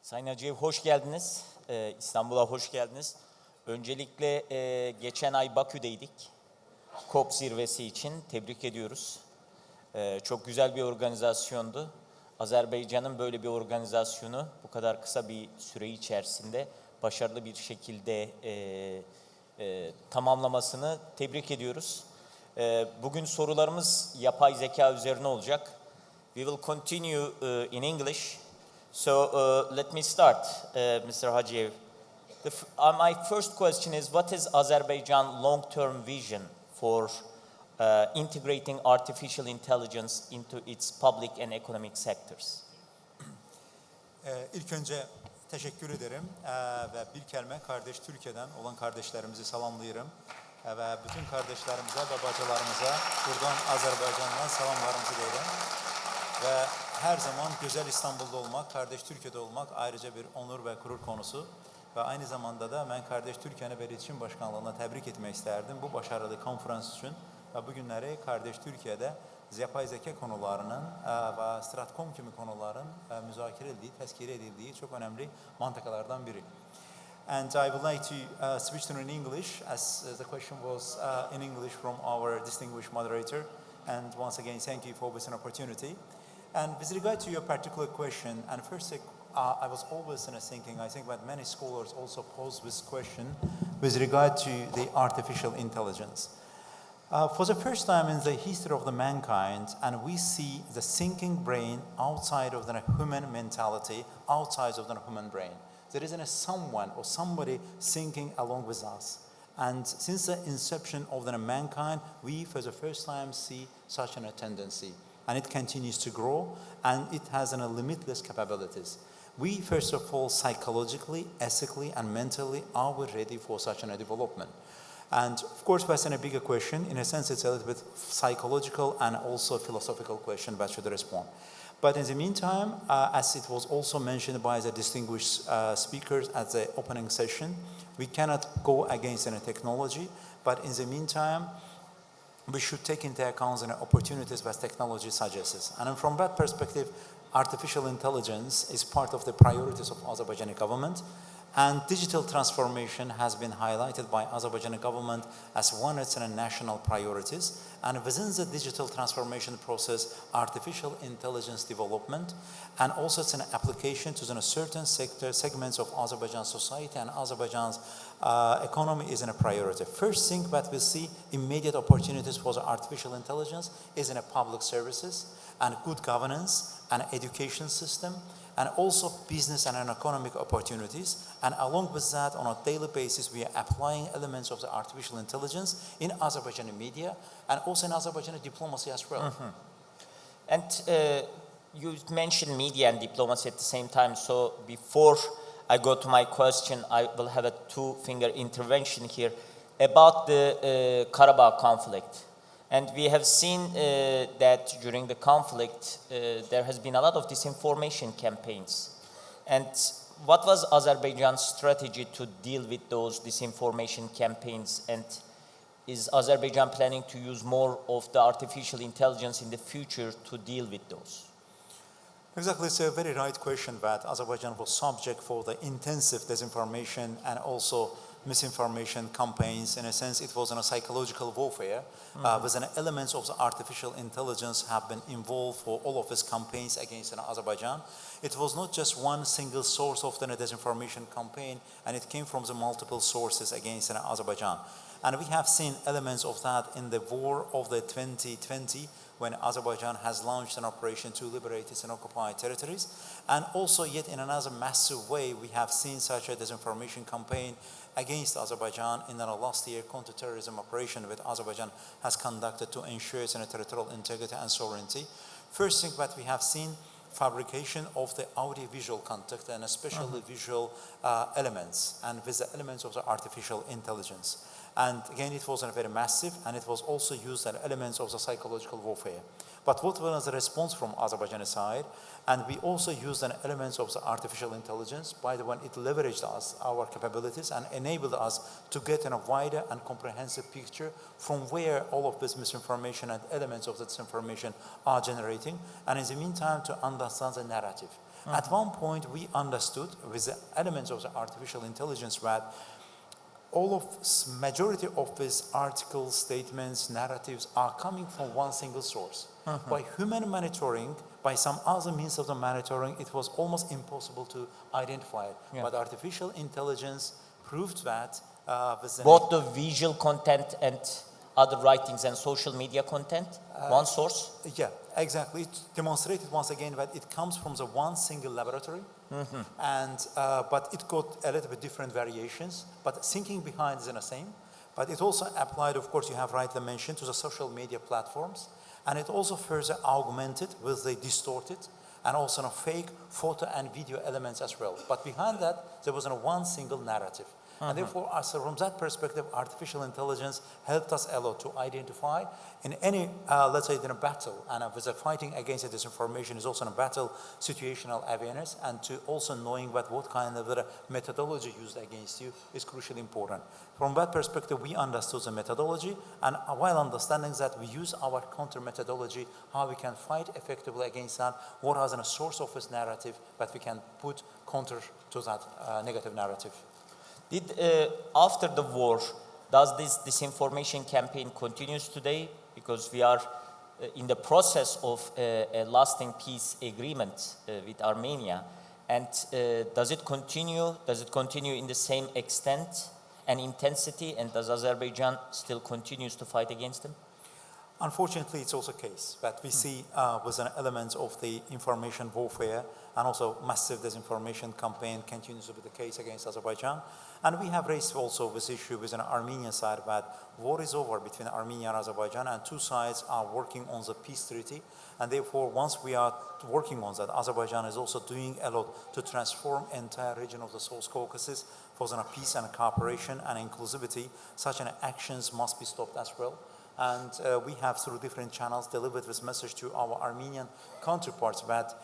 Sayın Hajiyev hoş geldiniz. İstanbul'a hoş geldiniz. Öncelikle geçen ay Bakü'deydik. COP zirvesi için tebrik ediyoruz. Çok güzel bir organizasyondu. Azerbaycan'ın böyle bir organizasyonu bu kadar kısa bir süre içerisinde başarılı bir şekilde tamamlamasını tebrik ediyoruz. Bugün sorularımız yapay zeka üzerine olacak. We will continue in English. So let me start, Mr. Hajiyev. My first question is, what is Azerbaijan's long-term vision for integrating artificial intelligence into its public and economic sectors? İlk önce teşekkür ederim ve bir kelime kardeş Türkiye'den olan kardeşlerimizi salamlayırım ve bütün kardeşlerimize ve bacılarımıza buradan Azerbaycan'dan salamlarımızı verin. Ve her zaman güzel İstanbul'da olmak, kardeş Türkiye'de olmak ayrıca bir onur ve gurur konusu. Ve aynı zamanda da ben kardeş Türkiye'nin ve İletişim Başkanlığı'na tebrik etmek isterdim bu başarılı konferans için. Ve bugünleri kardeş Türkiye'de yapay zeka konularının ve Stratcom gibi konuların müzakere edildiği, tezkere edildiği çok önemli mantıkalardan biri. And I would like to switch to in English, as the question was in English from our distinguished moderator. And once again, thank you for this opportunity. And with regard to your particular question, and first I was always thinking, I think that many scholars also pose this question with regard to the artificial intelligence. For the first time in the history of the mankind, and we see the thinking brain outside of the human mentality, outside of the human brain. There isn't someone or somebody thinking along with us. And since the inception of the mankind, we for the first time see such a tendency. And it continues to grow, and it has limitless capabilities. We, first of all, psychologically, ethically, and mentally, are we ready for such a development? And of course, that's a bigger question. In a sense, it's a little bit psychological and also philosophical question that should respond. But in the meantime, as it was also mentioned by the distinguished speakers at the opening session, we cannot go against any technology, but in the meantime, we should take into account the opportunities that technology suggests. And from that perspective, artificial intelligence is part of the priorities of Azerbaijani government. And digital transformation has been highlighted by Azerbaijani government as one of its national priorities. And within the digital transformation process, artificial intelligence development, and also it's an application to certain segments of Azerbaijan society and Azerbaijan's economy is a priority. First thing that we see immediate opportunities for the artificial intelligence is in public services and good governance and education system, and also business and economic opportunities. And along with that, on a daily basis, we are applying elements of the artificial intelligence in Azerbaijani media and also in Azerbaijani diplomacy as well. Mm-hmm. And you mentioned media and diplomacy at the same time, so before I go to my question, I will have a two-finger intervention here about the Karabakh conflict. And we have seen that during the conflict, there has been a lot of disinformation campaigns. And what was Azerbaijan's strategy to deal with those disinformation campaigns? And is Azerbaijan planning to use more of the artificial intelligence in the future to deal with those? Exactly, it's a very right question that Azerbaijan was subject for the intensive disinformation and also misinformation campaigns. In a sense, it was in a psychological warfare. With an elements of the artificial intelligence have been involved for all of these campaigns against Azerbaijan. It was not just one single source of the disinformation campaign, and it came from the multiple sources against Azerbaijan. And we have seen elements of that in the war of the 2020, when Azerbaijan has launched an operation to liberate its occupied territories. And also yet in another massive way, we have seen such a disinformation campaign against Azerbaijan in the last year counter-terrorism operation that Azerbaijan has conducted to ensure its territorial integrity and sovereignty. First thing that we have seen, fabrication of the audio-visual content and especially visual elements, and with the elements of the artificial intelligence. And again, it was very massive, and it was also used as elements of the psychological warfare. But what was the response from Azerbaijani side? And we also used elements of the artificial intelligence. By the way, it leveraged our capabilities and enabled us to get a wider and comprehensive picture from where all of this misinformation and elements of this information are generating. And in the meantime, to understand the narrative. At one point, we understood with the elements of the artificial intelligence that majority of these articles, statements, narratives are coming from one single source. By human monitoring, by some other means of the monitoring, it was almost impossible to identify it. Yeah. But artificial intelligence proved that Both the visual content and other writings and social media content, one source? Yeah, exactly. It demonstrated once again that it comes from the one single laboratory, and but it got a little bit different variations, but thinking behind is the same. But it also applied, of course, you have rightly mentioned, to the social media platforms, and it also further augmented with the distorted and also fake photo and video elements as well. But behind that, there was one single narrative. And therefore, from that perspective, artificial intelligence helped us a lot to identify in any, let's say, in a battle, and with the fighting against the disinformation is also in a battle, situational awareness, and to also knowing what kind of methodology used against you is crucially important. From that perspective, we understood the methodology, and while understanding that, we use our counter methodology, how we can fight effectively against that, what is a source of this narrative that we can put counter to that negative narrative. After the war, does this disinformation campaign continues today? Because we are in the process of a lasting peace agreement with Armenia. And does it continue? Does it continue in the same extent and intensity? And does Azerbaijan still continues to fight against them? Unfortunately, it's also the case that we see with an element of the information warfare and also massive disinformation campaign continues to be the case against Azerbaijan. And we have raised also this issue with an Armenian side that war is over between Armenia and Azerbaijan, and two sides are working on the peace treaty. And therefore, once we are working on that, Azerbaijan is also doing a lot to transform entire region of the South Caucasus for peace and cooperation and inclusivity. Such actions must be stopped as well. And we have, through different channels, delivered this message to our Armenian counterparts that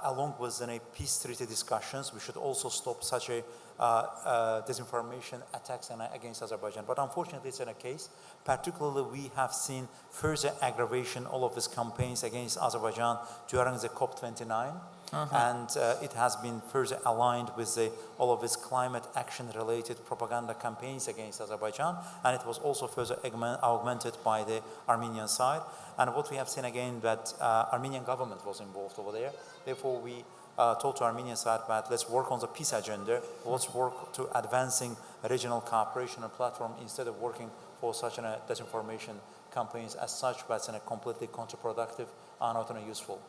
along with the peace treaty discussions, we should also stop such disinformation attacks against Azerbaijan. But unfortunately, it's in a case. Particularly, we have seen further aggravation all of these campaigns against Azerbaijan during the COP29. And it has been further aligned with all of its climate action-related propaganda campaigns against Azerbaijan, and it was also further augmented by the Armenian side. And what we have seen again, that Armenian government was involved over there. Therefore, we told to Armenian side that let's work on the peace agenda, let's work to advancing regional cooperation and platform instead of working for such disinformation campaigns as such, that's completely counterproductive and not useful.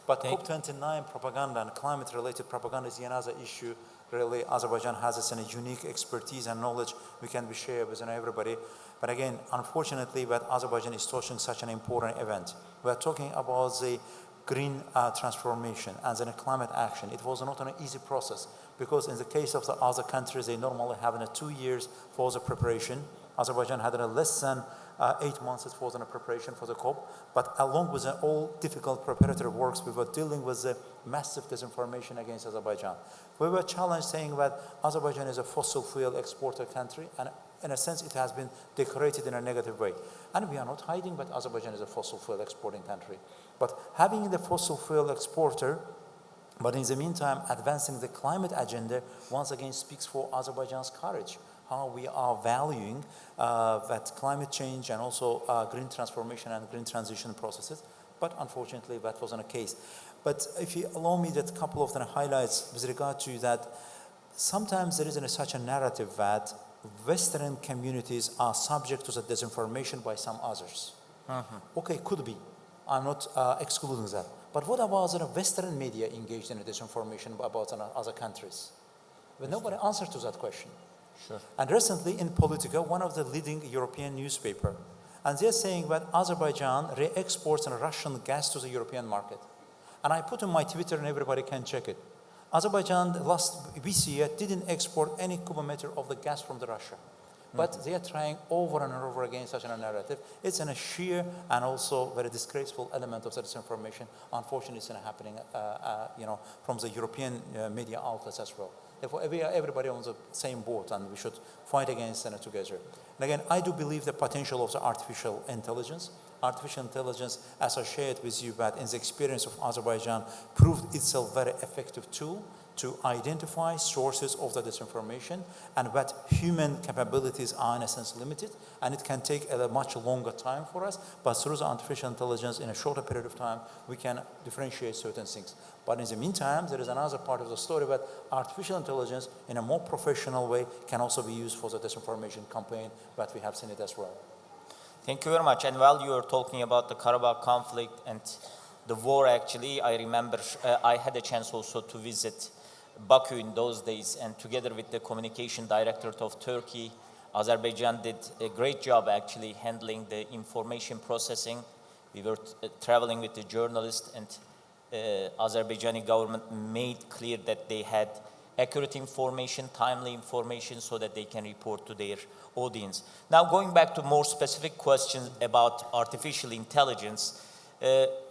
But COP29 propaganda and climate-related propaganda is another issue. Really, Azerbaijan has this unique expertise and knowledge we can be shared with everybody. But again, unfortunately, that Azerbaijan is touching such an important event. We are talking about the green transformation and then climate action. It was not an easy process because in the case of the other countries, they normally have 2 years for the preparation. Azerbaijan had less than 8 months for the preparation for the COP, but along with all difficult preparatory works, we were dealing with the massive disinformation against Azerbaijan. We were challenged saying that Azerbaijan is a fossil fuel exporter country, and in a sense it has been decorated in a negative way. And we are not hiding that Azerbaijan is a fossil fuel exporting country. But having the fossil fuel exporter, but in the meantime advancing the climate agenda, once again speaks for Azerbaijan's courage. How we are valuing that climate change and also green transformation and green transition processes. But unfortunately, that wasn't the case. But if you allow me that couple of highlights with regard to that, sometimes there is such a narrative that Western communities are subject to the disinformation by some others. Okay, could be. I'm not excluding that. But what about the Western media engaged in disinformation about other countries? Well, nobody answered to that question. Sure. And recently in Politica, one of the leading European newspaper, and they're saying that Azerbaijan re-exports Russian gas to the European market. And I put on my Twitter and everybody can check it. Azerbaijan this year didn't export any cubic meter of the gas from Russia. But they are trying over and over again such a narrative. It's a sheer and also very disgraceful element of this information. Unfortunately, it's happening, from the European media outlets as well. Therefore, everybody on the same boat, and we should fight against it together. And again, I do believe the potential of the artificial intelligence. artificial intelligence associated with you, but in the experience of Azerbaijan, proved itself very effective tool to identify sources of the disinformation, and that human capabilities are in a sense limited, and it can take a much longer time for us, but through the artificial intelligence in a shorter period of time, we can differentiate certain things. But in the meantime, there is another part of the story that artificial intelligence in a more professional way can also be used for the disinformation campaign, but we have seen it as well. Thank you very much. And while you were talking about the Karabakh conflict and the war, actually, I remember I had a chance also to visit Baku in those days, and together with the communication directorate of Turkey, Azerbaijan did a great job actually handling the information processing. We were traveling with the journalist, and Azerbaijani government made clear that they had accurate information, timely information, so that they can report to their audience. Now, going back to more specific questions about artificial intelligence,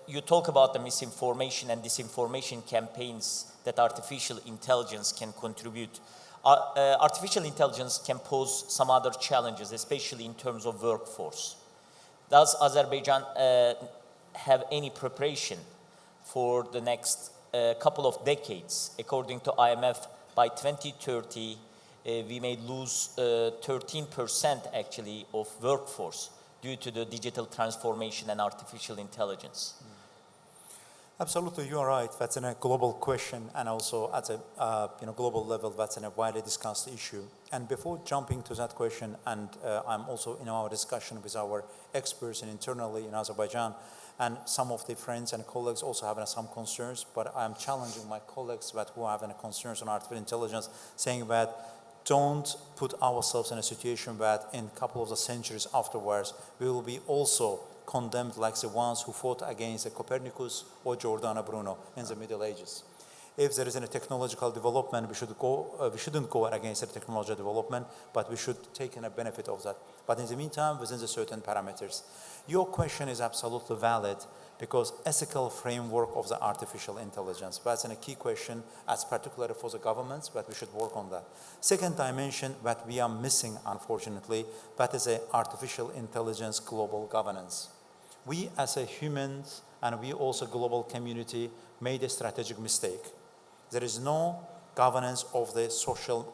you talk about the misinformation and disinformation campaigns that artificial intelligence can contribute. Artificial intelligence can pose some other challenges, especially in terms of workforce. Does Azerbaijan have any preparation for the next couple of decades? According to IMF, by 2030, we may lose 13% actually of workforce due to the digital transformation and artificial intelligence. Absolutely, you are right. That's a global question, and also at a global level, that's a widely discussed issue. And before jumping to that question, and I'm also in our discussion with our experts and internally in Azerbaijan, and some of the friends and colleagues also have some concerns, but I'm challenging my colleagues who have concerns on artificial intelligence, saying that don't put ourselves in a situation that in a couple of the centuries afterwards, we will be also condemned like the ones who fought against Copernicus or Giordano Bruno in the Middle Ages. If there is a technological development, we shouldn't go against the technological development, but we should take a benefit of that. But in the meantime, within the certain parameters. Your question is absolutely valid, because ethical framework of the artificial intelligence, that's a key question, as particularly for the governments, but we should work on that. Second dimension that we are missing, unfortunately, that is artificial intelligence global governance. We as humans, and we also global community, made a strategic mistake. There is no governance of the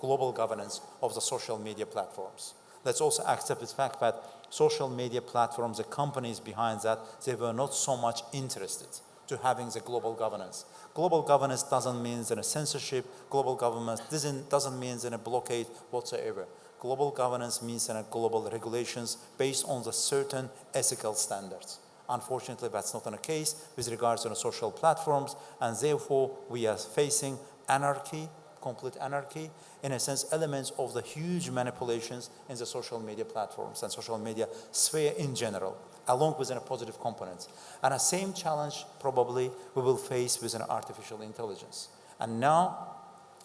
global governance of the social media platforms. Let's also accept the fact that social media platforms, the companies behind that, they were not so much interested to having the global governance. Global governance doesn't mean a censorship. Global governance doesn't mean a blockade whatsoever. Global governance means global regulations based on the certain ethical standards. Unfortunately, that's not the case with regards to the social platforms, and therefore we are facing anarchy, complete anarchy, in a sense, elements of the huge manipulations in the social media platforms and social media sphere in general, along with a positive component. And the same challenge probably we will face with an artificial intelligence. And now,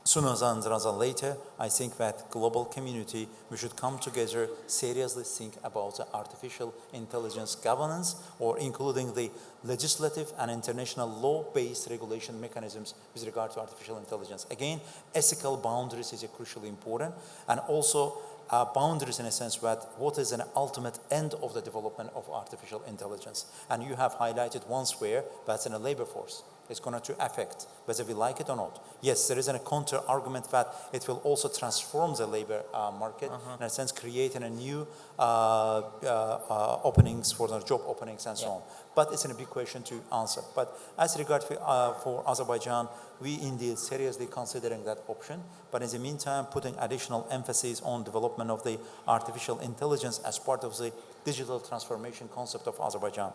sooner than later, I think that global community, we should come together, seriously think about the artificial intelligence governance, or including the legislative and international law-based regulation mechanisms with regard to artificial intelligence. Again, ethical boundaries is crucially important, and also boundaries in a sense that what is an ultimate end of the development of artificial intelligence. And you have highlighted one sphere, that's in a labor force. It's going to affect whether we like it or not. Yes, there is a counter argument that it will also transform the labor market, in a sense creating a new openings for the job openings and so on. But it's a big question to answer. But as regard for Azerbaijan, we indeed seriously considering that option. But in the meantime, putting additional emphasis on development of the artificial intelligence as part of the digital transformation concept of Azerbaijan.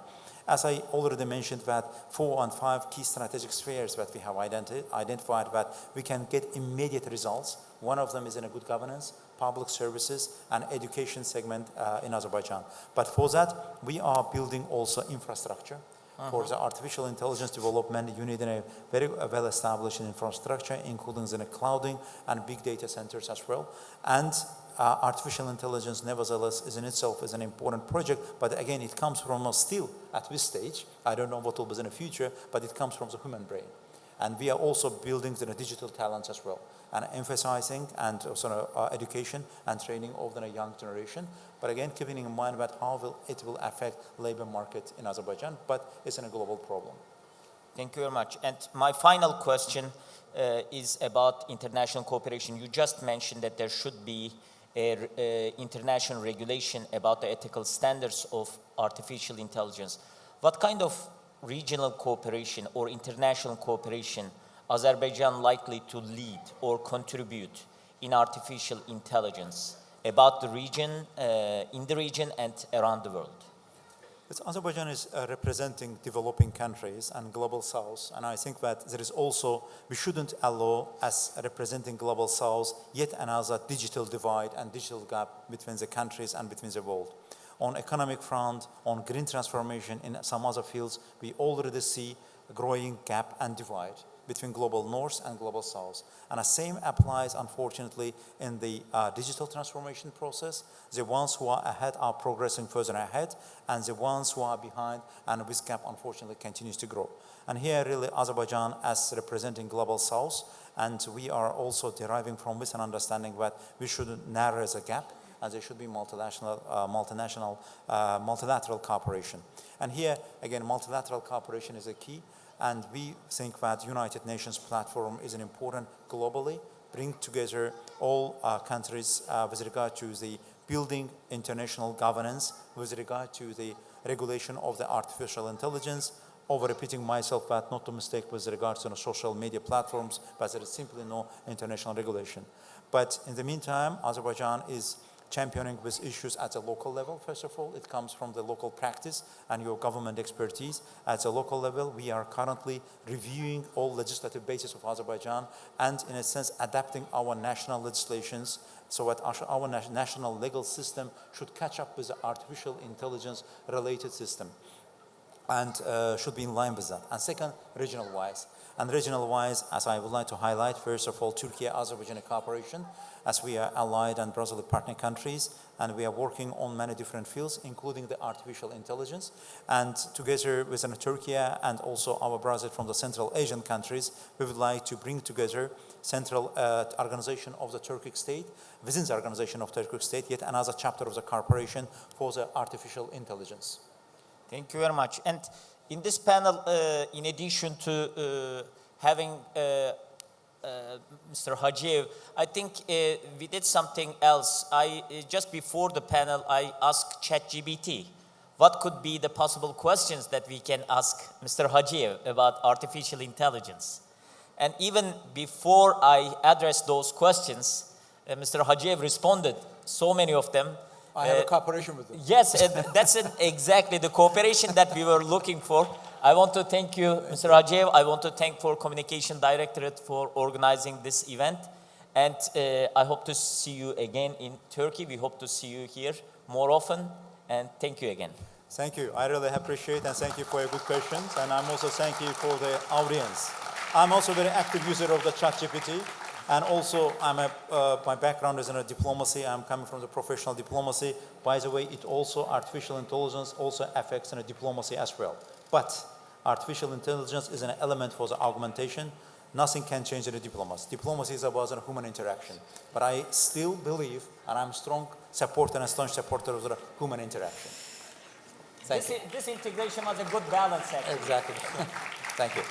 As I already mentioned, that 4 and 5 key strategic spheres that we have identified that we can get immediate results. One of them is in a good governance, public services, and education segment in Azerbaijan. But for that, we are building also infrastructure. For the artificial intelligence development, you need a very well-established infrastructure, including the clouding and big data centers as well. And artificial intelligence, nevertheless, is in itself is an important project, but again, it comes from still at this stage. I don't know what will be in the future, but it comes from the human brain. And we are also building the digital talents as well, and emphasizing and also education and training of the young generation. But again, keeping in mind that how it will affect labor market in Azerbaijan, but it's a global problem. Thank you very much. And my final question is about international cooperation. You just mentioned that there should be a international regulation about the ethical standards of artificial intelligence. What kind of regional cooperation or international cooperation Azerbaijan likely to lead or contribute in artificial intelligence about the region, in the region and around the world? Azerbaijan is representing developing countries and global south, and I think that there is also, we shouldn't allow, as representing global south, yet another digital divide and digital gap between the countries and between the world. On economic front, on green transformation, in some other fields, we already see a growing gap and divide between global north and global south. And the same applies, unfortunately, in the digital transformation process. The ones who are ahead are progressing further ahead, and the ones who are behind, and this gap, unfortunately, continues to grow. And here, really, Azerbaijan, as representing global south, and we are also deriving from this an understanding that we should narrow the gap, and there should be multilateral cooperation. And here, again, multilateral cooperation is a key. And we think that United Nations platform is an important globally, bring together all countries with regard to the building international governance, with regard to the regulation of the artificial intelligence, over repeating myself that not to mistake with regards to the social media platforms, but there is simply no international regulation. But in the meantime, Azerbaijan is championing these issues at a local level. First of all, it comes from the local practice and your government expertise. At a local level, we are currently reviewing all legislative bases of Azerbaijan and, in a sense, adapting our national legislations so that our national legal system should catch up with the artificial intelligence-related system and should be in line with that. And second, regional-wise. And regional-wise, as I would like to highlight, first of all, Turkey-Azerbaijan cooperation, as we are allied and brotherly partner countries, and we are working on many different fields, including the artificial intelligence. And together with Turkey and also our brothers from the Central Asian countries, we would like to bring together central organization of the Turkic state, within the organization of Turkic state, yet another chapter of the cooperation for the artificial intelligence. Thank you very much. And in this panel, in addition to having Mr. Hajiyev, I think we did something else. Just before the panel, I asked ChatGPT what could be the possible questions that we can ask Mr. Hajiyev about artificial intelligence. And even before I addressed those questions, Mr. Hajiyev responded, so many of them. I have a cooperation with them. Yes, that's exactly the cooperation that we were looking for. I want to thank you, Mr. Hajiyev. I want to thank for Communication Directorate for organizing this event. And I hope to see you again in Turkey. We hope to see you here more often. And thank you again. Thank you. I really appreciate and thank you for your good questions. And I'm also thank you for the audience. I'm also a very active user of the ChatGPT. And also, my background is in diplomacy. I'm coming from the professional diplomacy. By the way, it also, artificial intelligence also affects diplomacy as well. But artificial intelligence is an element for the augmentation. Nothing can change the diplomacy. Diplomacy is about human interaction. But I still believe, and I'm a strong supporter and a staunch supporter of the human interaction. Thank you. This integration was a good balance, actually. Exactly. Thank you.